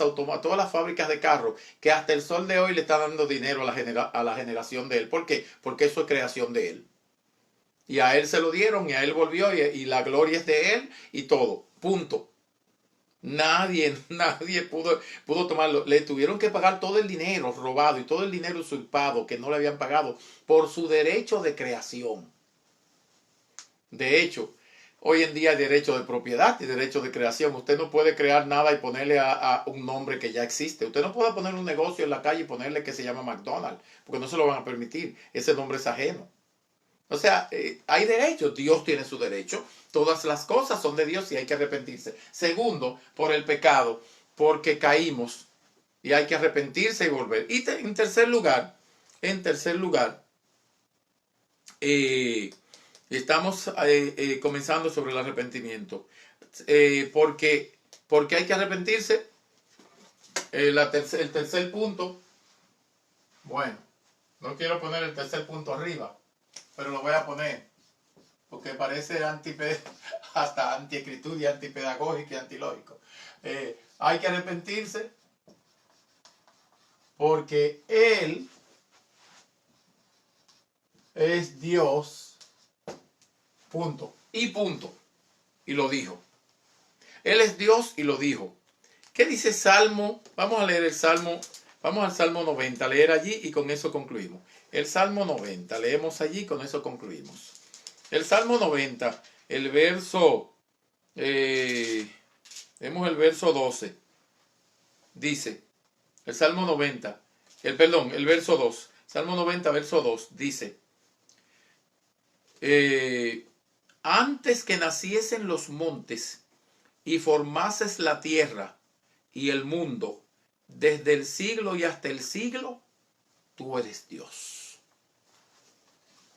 fábricas de carros que hasta el sol de hoy le está dando dinero a la generación de él. ¿Por qué? Porque eso es creación de él. Y a él se lo dieron y a él volvió y la gloria es de él y todo. Punto. Nadie pudo tomarlo. Le tuvieron que pagar todo el dinero robado y todo el dinero usurpado que no le habían pagado por su derecho de creación. De hecho, hoy en día hay derecho de propiedad y derecho de creación. Usted no puede crear nada y ponerle a un nombre que ya existe. Usted no puede poner un negocio en la calle y ponerle que se llama McDonald's, porque no se lo van a permitir. Ese nombre es ajeno. O sea, hay derechos. Dios tiene su derecho. Todas las cosas son de Dios y hay que arrepentirse. Segundo, por el pecado, porque caímos y hay que arrepentirse y volver. Y en tercer lugar, estamos comenzando sobre el arrepentimiento. Porque hay que arrepentirse. El tercer punto, bueno, no quiero poner el tercer punto arriba, pero lo voy a poner porque parece hasta antiescritura y antipedagógico y antilógico. Hay que arrepentirse porque Él es Dios, punto. Y lo dijo. Él es Dios y lo dijo. ¿Qué dice Salmo? Vamos a leer el Salmo. Vamos al Salmo 90, leer allí y con eso concluimos. El Salmo 90, leemos allí y con eso concluimos. El Salmo 90, el verso, leemos el verso 12. Dice, el Salmo 90, el verso 2. Salmo 90, verso 2, dice, antes que naciesen los montes y formases la tierra y el mundo, desde el siglo y hasta el siglo, tú eres Dios.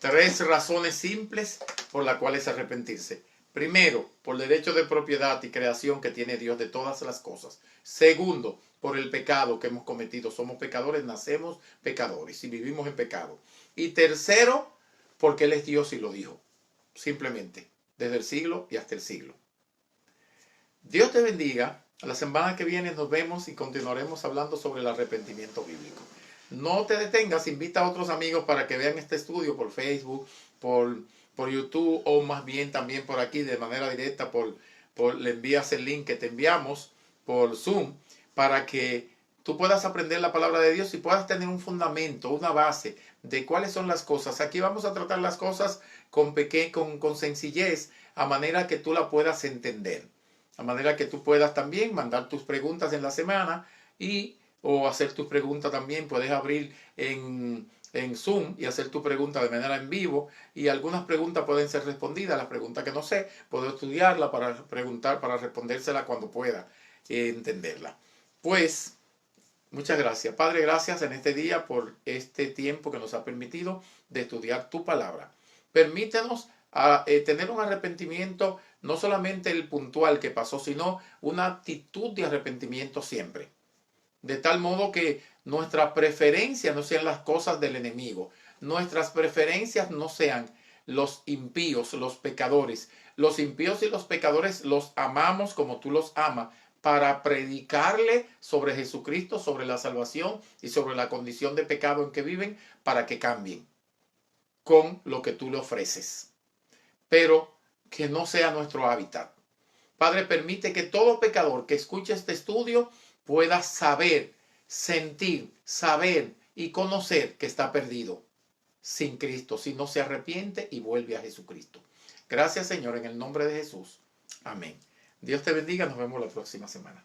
3 razones simples por las cuales arrepentirse. Primero, por derecho de propiedad y creación que tiene Dios de todas las cosas. Segundo, por el pecado que hemos cometido. Somos pecadores, nacemos pecadores y vivimos en pecado. Y tercero, porque Él es Dios y lo dijo. Simplemente, desde el siglo y hasta el siglo. Dios te bendiga. A la semana que viene nos vemos y continuaremos hablando sobre el arrepentimiento bíblico. No te detengas, invita a otros amigos para que vean este estudio por Facebook, por YouTube o más bien también por aquí de manera directa, le envías el link que te enviamos por Zoom para que tú puedas aprender la palabra de Dios y puedas tener un fundamento, una base de cuáles son las cosas. Aquí vamos a tratar las cosas con sencillez a manera que tú la puedas entender. De manera que tú puedas también mandar tus preguntas en la semana o hacer tus preguntas también. Puedes abrir en Zoom y hacer tu pregunta de manera en vivo, y algunas preguntas pueden ser respondidas. Las preguntas que no sé, puedo estudiarla para preguntar, para respondérsela cuando pueda entenderla. Pues muchas gracias. Padre, gracias en este día por este tiempo que nos ha permitido de estudiar tu palabra. Permítenos tener un arrepentimiento, no solamente el puntual que pasó, sino una actitud de arrepentimiento siempre. De tal modo que nuestras preferencias no sean las cosas del enemigo. Nuestras preferencias no sean los impíos, los pecadores. Los impíos y los pecadores los amamos como tú los amas, para predicarle sobre Jesucristo, sobre la salvación y sobre la condición de pecado en que viven, para que cambien con lo que tú le ofreces. Pero que no sea nuestro hábitat. Padre, permite que todo pecador que escuche este estudio pueda saber, sentir, saber y conocer que está perdido sin Cristo, si no se arrepiente y vuelve a Jesucristo. Gracias, Señor, en el nombre de Jesús. Amén. Dios te bendiga. Nos vemos la próxima semana.